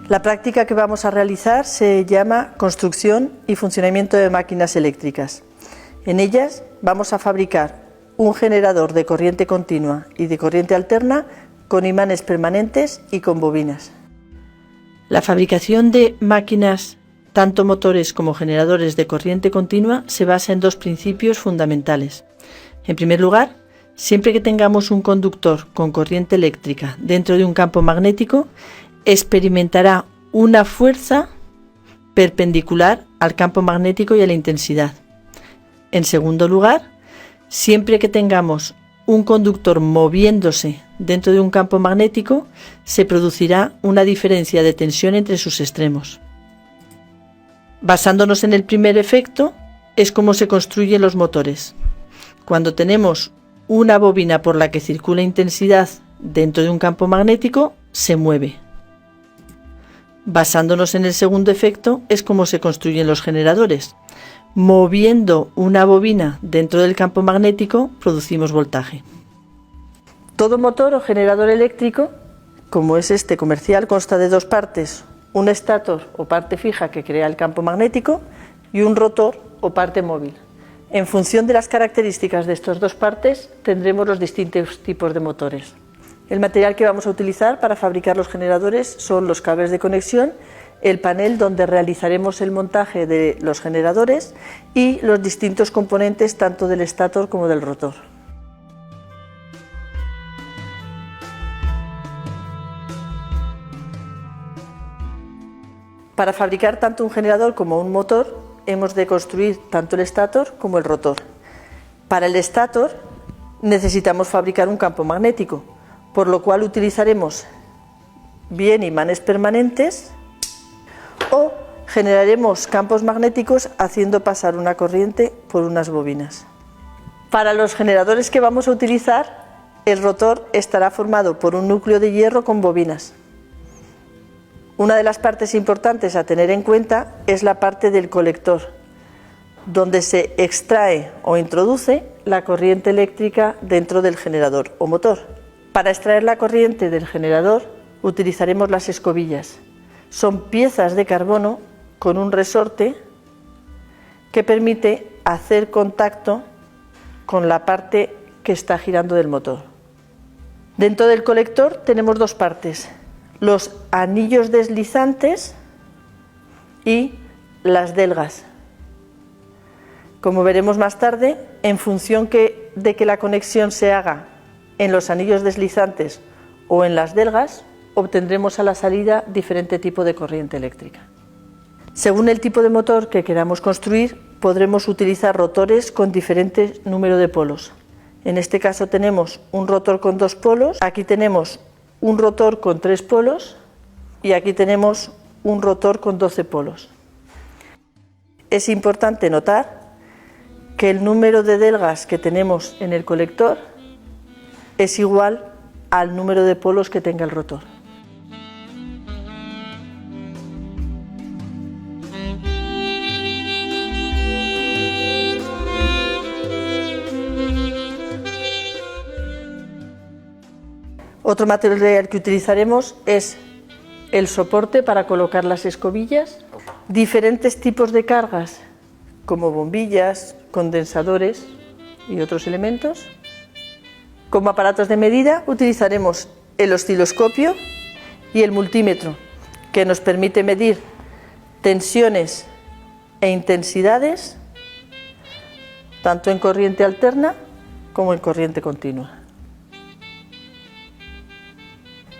La práctica que vamos a realizar se llama construcción y funcionamiento de máquinas eléctricas. En ellas vamos a fabricar un generador de corriente continua y de corriente alterna con imanes permanentes y con bobinas. La fabricación de máquinas, tanto motores como generadores de corriente continua, se basa en dos principios fundamentales. En primer lugar, siempre que tengamos un conductor con corriente eléctrica dentro de un campo magnético, experimentará una fuerza perpendicular al campo magnético y a la intensidad. En segundo lugar, siempre que tengamos un conductor moviéndose dentro de un campo magnético, se producirá una diferencia de tensión entre sus extremos. Basándonos en el primer efecto, es como se construyen los motores. Cuando tenemos una bobina por la que circula intensidad dentro de un campo magnético, se mueve. Basándonos en el segundo efecto, es como se construyen los generadores. Moviendo una bobina dentro del campo magnético, producimos voltaje. Todo motor o generador eléctrico, como es este comercial, consta de dos partes: un estator o parte fija que crea el campo magnético y un rotor o parte móvil. En función de las características de estas dos partes, tendremos los distintos tipos de motores. El material que vamos a utilizar para fabricar los generadores son los cables de conexión, el panel donde realizaremos el montaje de los generadores y los distintos componentes tanto del estator como del rotor. Para fabricar tanto un generador como un motor, hemos de construir tanto el estator como el rotor. Para el estator necesitamos fabricar un campo magnético, por lo cual utilizaremos bien imanes permanentes o generaremos campos magnéticos haciendo pasar una corriente por unas bobinas. Para los generadores que vamos a utilizar, el rotor estará formado por un núcleo de hierro con bobinas. Una de las partes importantes a tener en cuenta es la parte del colector, donde se extrae o introduce la corriente eléctrica dentro del generador o motor. Para extraer la corriente del generador utilizaremos las escobillas. Son piezas de carbono con un resorte que permite hacer contacto con la parte que está girando del motor. Dentro del colector tenemos dos partes: los anillos deslizantes y las delgas. Como veremos más tarde, en función de que la conexión se haga en los anillos deslizantes o en las delgas, obtendremos a la salida diferente tipo de corriente eléctrica. Según el tipo de motor que queramos construir, podremos utilizar rotores con diferente número de polos. En este caso tenemos un rotor con 2 polos, aquí tenemos un rotor con 3 polos y aquí tenemos un rotor con 12 polos. Es importante notar que el número de delgas que tenemos en el colector es igual al número de polos que tenga el rotor. Otro material que utilizaremos es el soporte para colocar las escobillas, diferentes tipos de cargas como bombillas, condensadores y otros elementos. Como aparatos de medida utilizaremos el osciloscopio y el multímetro, que nos permite medir tensiones e intensidades tanto en corriente alterna como en corriente continua.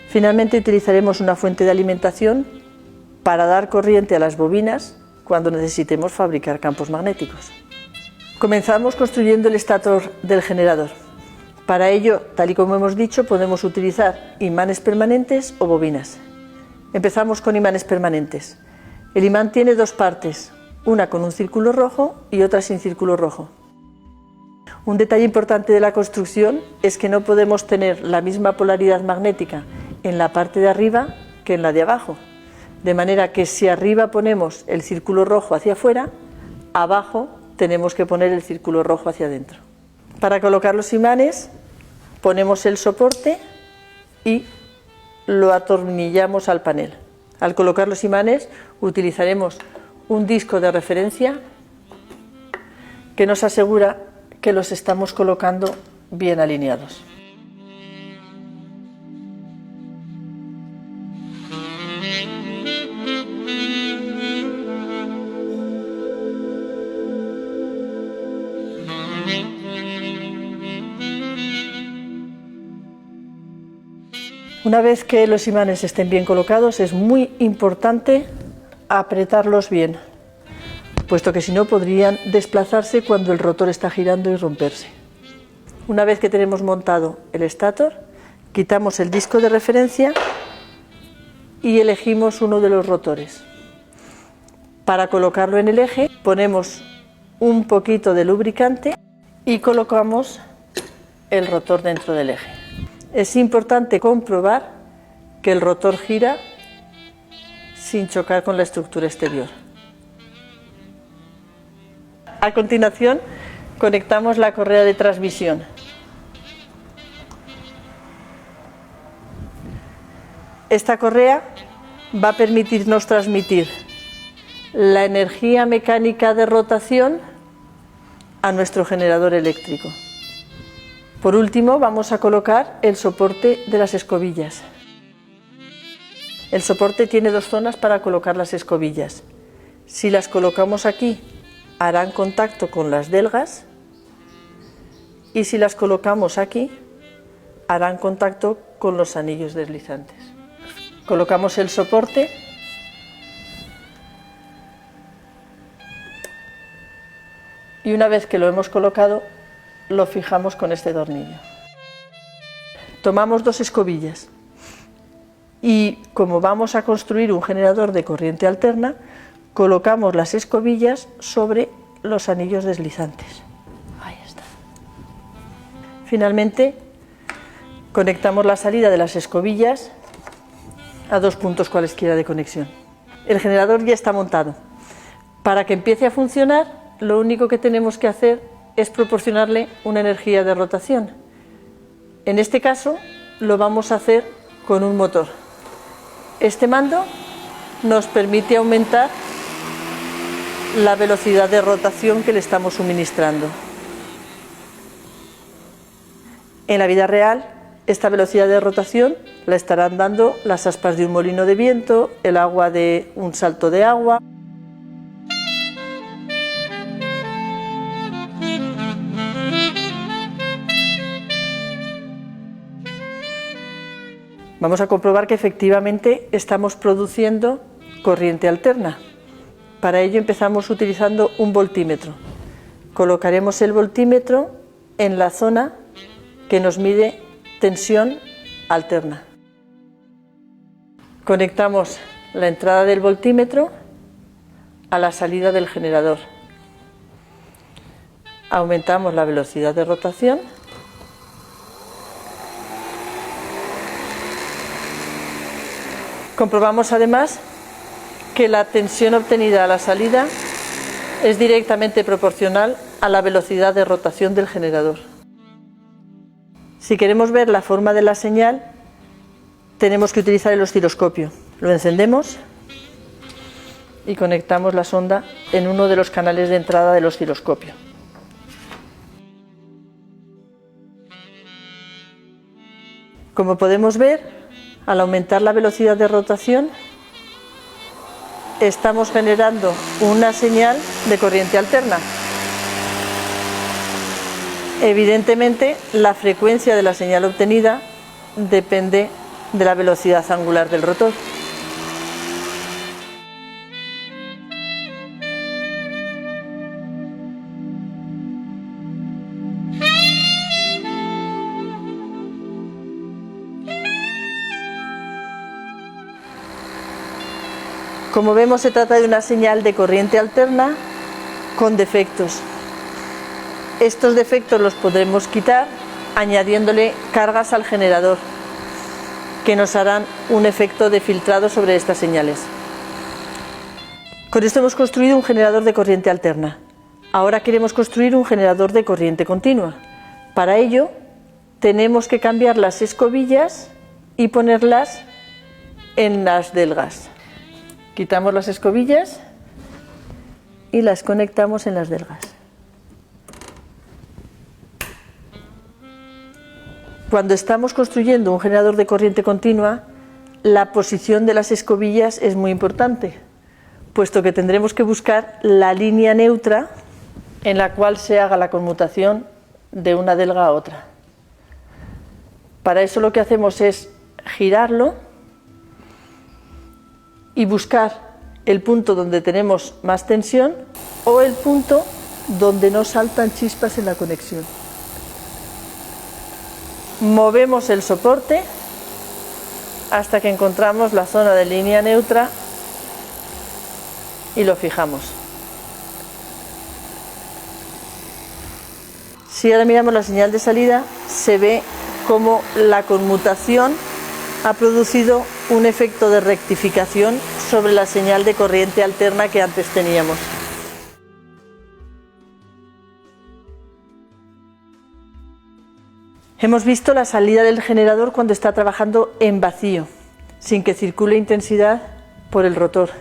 Finalmente utilizaremos una fuente de alimentación para dar corriente a las bobinas cuando necesitemos fabricar campos magnéticos. Comenzamos construyendo el estator del generador. Para ello, tal y como hemos dicho, podemos utilizar imanes permanentes o bobinas. Empezamos con imanes permanentes. El imán tiene dos partes, una con un círculo rojo y otra sin círculo rojo. Un detalle importante de la construcción es que no podemos tener la misma polaridad magnética en la parte de arriba que en la de abajo, de manera que si arriba ponemos el círculo rojo hacia afuera, abajo tenemos que poner el círculo rojo hacia adentro. Para colocar los imanes ponemos el soporte y lo atornillamos al panel. Al colocar los imanes utilizaremos un disco de referencia que nos asegura que los estamos colocando bien alineados. Una vez que los imanes estén bien colocados, es muy importante apretarlos bien, puesto que si no podrían desplazarse cuando el rotor está girando y romperse. Una vez que tenemos montado el estátor, quitamos el disco de referencia y elegimos uno de los rotores. Para colocarlo en el eje, ponemos un poquito de lubricante y colocamos el rotor dentro del eje. Es importante comprobar que el rotor gira sin chocar con la estructura exterior. A continuación, conectamos la correa de transmisión. Esta correa va a permitirnos transmitir la energía mecánica de rotación a nuestro generador eléctrico. Por último, vamos a colocar el soporte de las escobillas. El soporte tiene dos zonas para colocar las escobillas. Si las colocamos aquí, harán contacto con las delgas, y si las colocamos aquí, harán contacto con los anillos deslizantes. Colocamos el soporte y una vez que lo hemos colocado, lo fijamos con este tornillo. Tomamos dos escobillas y, como vamos a construir un generador de corriente alterna, colocamos las escobillas sobre los anillos deslizantes. Ahí está. Finalmente, conectamos la salida de las escobillas a dos puntos cualesquiera de conexión. El generador ya está montado. Para que empiece a funcionar, lo único que tenemos que hacer es proporcionarle una energía de rotación. En este caso lo vamos a hacer con un motor. Este mando nos permite aumentar la velocidad de rotación que le estamos suministrando. En la vida real, esta velocidad de rotación la estarán dando las aspas de un molino de viento, el agua de un salto de agua. Vamos a comprobar que efectivamente estamos produciendo corriente alterna. Para ello empezamos utilizando un voltímetro. Colocaremos el voltímetro en la zona que nos mide tensión alterna. Conectamos la entrada del voltímetro a la salida del generador. Aumentamos la velocidad de rotación . Comprobamos además que la tensión obtenida a la salida es directamente proporcional a la velocidad de rotación del generador. Si queremos ver la forma de la señal, tenemos que utilizar el osciloscopio. Lo encendemos y conectamos la sonda en uno de los canales de entrada del osciloscopio. Como podemos ver, al aumentar la velocidad de rotación, estamos generando una señal de corriente alterna. Evidentemente, la frecuencia de la señal obtenida depende de la velocidad angular del rotor. Como vemos, se trata de una señal de corriente alterna con defectos. Estos defectos los podremos quitar añadiéndole cargas al generador, que nos harán un efecto de filtrado sobre estas señales. Con esto hemos construido un generador de corriente alterna. Ahora queremos construir un generador de corriente continua. Para ello, tenemos que cambiar las escobillas y ponerlas en las delgas. Quitamos las escobillas y las conectamos en las delgas. Cuando estamos construyendo un generador de corriente continua, la posición de las escobillas es muy importante, puesto que tendremos que buscar la línea neutra en la cual se haga la conmutación de una delga a otra. Para eso lo que hacemos es girarlo y buscar el punto donde tenemos más tensión o el punto donde no saltan chispas en la conexión. Movemos el soporte hasta que encontramos la zona de línea neutra y lo fijamos. Si ahora miramos la señal de salida, se ve cómo la conmutación ha producido un efecto de rectificación sobre la señal de corriente alterna que antes teníamos. Hemos visto la salida del generador cuando está trabajando en vacío, sin que circule intensidad por el rotor.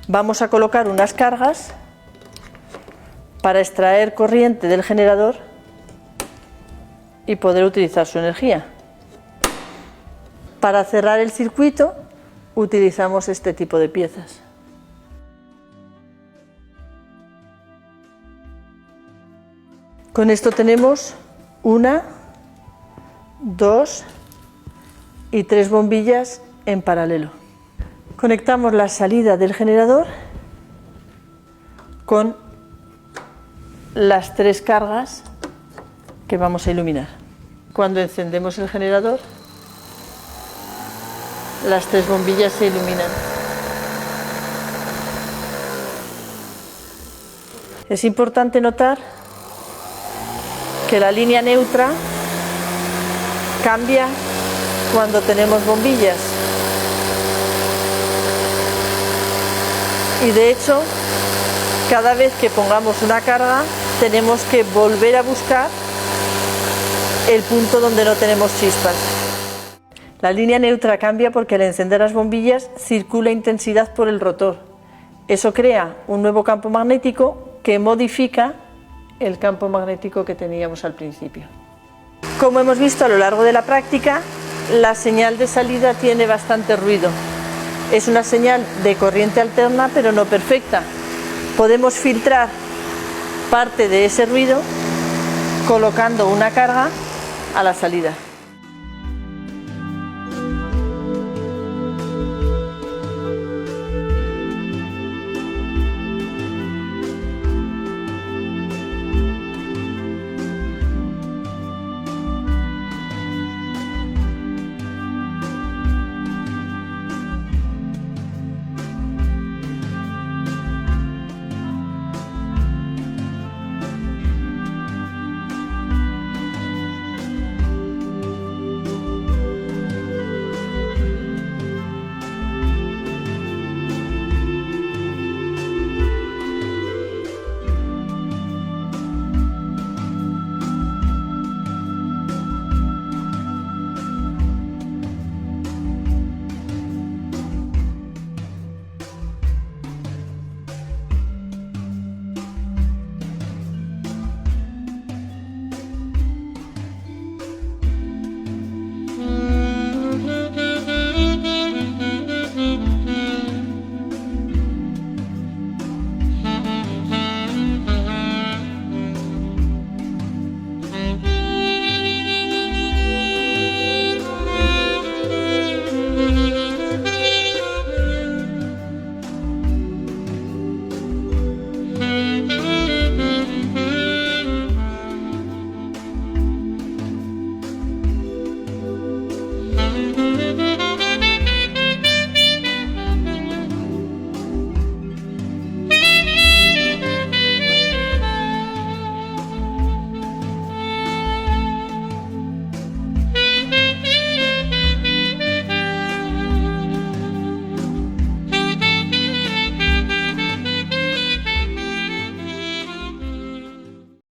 Vamos a colocar unas cargas para extraer corriente del generador y poder utilizar su energía. Para cerrar el circuito utilizamos este tipo de piezas. Con esto tenemos 1, 2 y 3 bombillas en paralelo. Conectamos la salida del generador con las 3 cargas que vamos a iluminar. Cuando encendemos el generador, las 3 bombillas se iluminan. Es importante notar que la línea neutra cambia cuando tenemos bombillas. Y de hecho, cada vez que pongamos una carga, tenemos que volver a buscar el punto donde no tenemos chispas. La línea neutra cambia porque al encender las bombillas circula intensidad por el rotor. Eso crea un nuevo campo magnético que modifica el campo magnético que teníamos al principio. Como hemos visto a lo largo de la práctica, la señal de salida tiene bastante ruido. Es una señal de corriente alterna, pero no perfecta. Podemos filtrar parte de ese ruido colocando una carga a la salida.